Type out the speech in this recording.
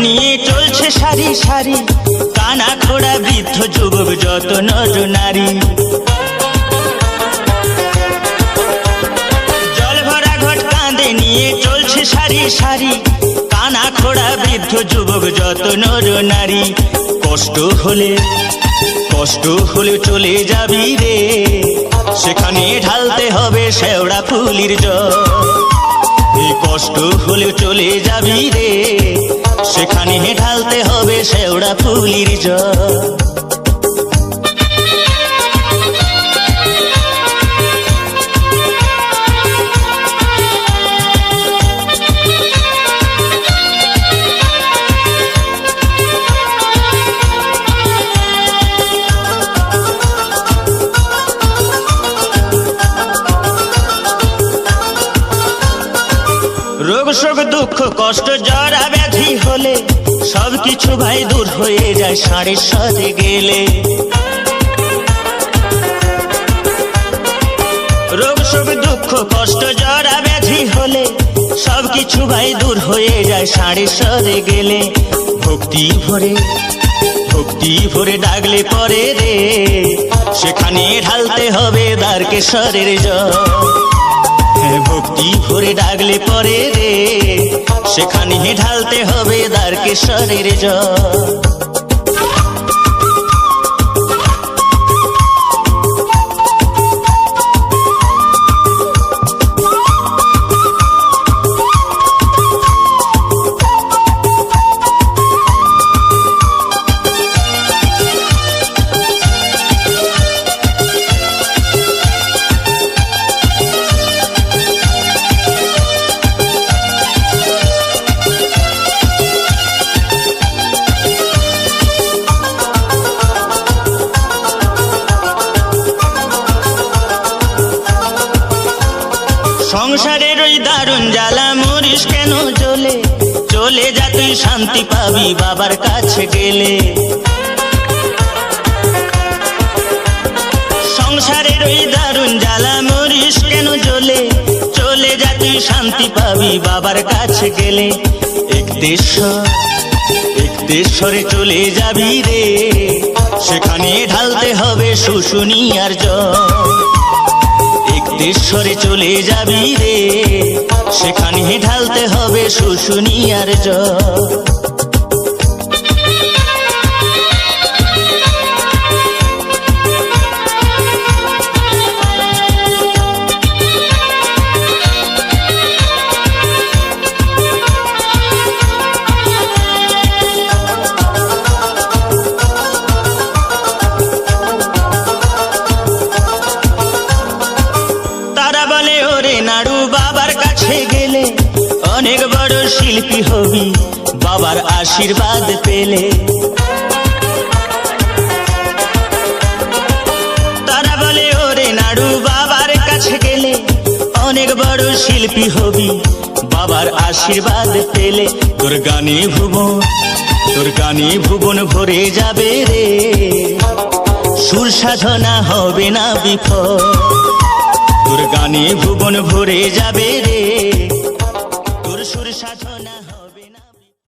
নিয়ে চলছে সারি সারি, কানা খোড়া বৃদ্ধ যুবক যত নর নারী। জল ভরা ঘট কাঁধে নিয়ে চলছে সারি সারি, কানা খোড়া বৃদ্ধ যুবক যত নর নারী। কষ্ট হলে চলে যাবি রে, সেখানে ঢালতে হবে শেওড়া ফুলির জল। এই কষ্ট হলে চলে যাবি রে, সেখানে ঢালতে হবে শেওড়া ফুলির জল। রোগ শোক দুঃখ কষ্ট জরা ব্যাধি হলে সবকিছু ভাই দূর হয়ে যায় সাড়ে সাথে গেলে। রোগ শোক দুঃখ কষ্ট জরা ব্যাধি হলে সবকিছু ভাই দূর হয়ে যায় সাড়ে সাথে গেলে। ভক্তি ভরে ডাকলে পরে রে, সেখানে ঢালতে হবে দ্বারকেশ্বরের জল। ভক্তি ভরে ডাকলে পরে রে, সেখানে ঢালতে হবে দ্বারকেশ্বরের জল। সংসারের ওই দারুণ জ্বালা মরিস কেন জ্বলে, চলে যা তুই শান্তি পাবি বাবার কাছে গেলে। সংসারের ওই দারুণ জ্বালা মরিস কেন জ্বলে, চলে যা তুই শান্তি পাবি বাবার কাছে গেলে। এক দেশরে চলে যাবি রে, সেখানে ঢালতে হবে শুশুনিয়ার জল। দেশরে চলে যাবি রে, সেখানে ঢালতে হবে শুশুনিয়ার জল। নাড়ু বাবার কাছে গেলে অনেক বড় শিল্পী হবি বাবার আশীর্বাদ পেলে। তারা বলে ওরে নাড়ু বাবার কাছে গেলে অনেক বড় শিল্পী হবি বাবার আশীর্বাদ পেলে। তোর গানে ভুবন ভরে যাবে রে, সুর সাধনা হবে না বিফল। তোর গানে ভুবন ভরে যাবে রে,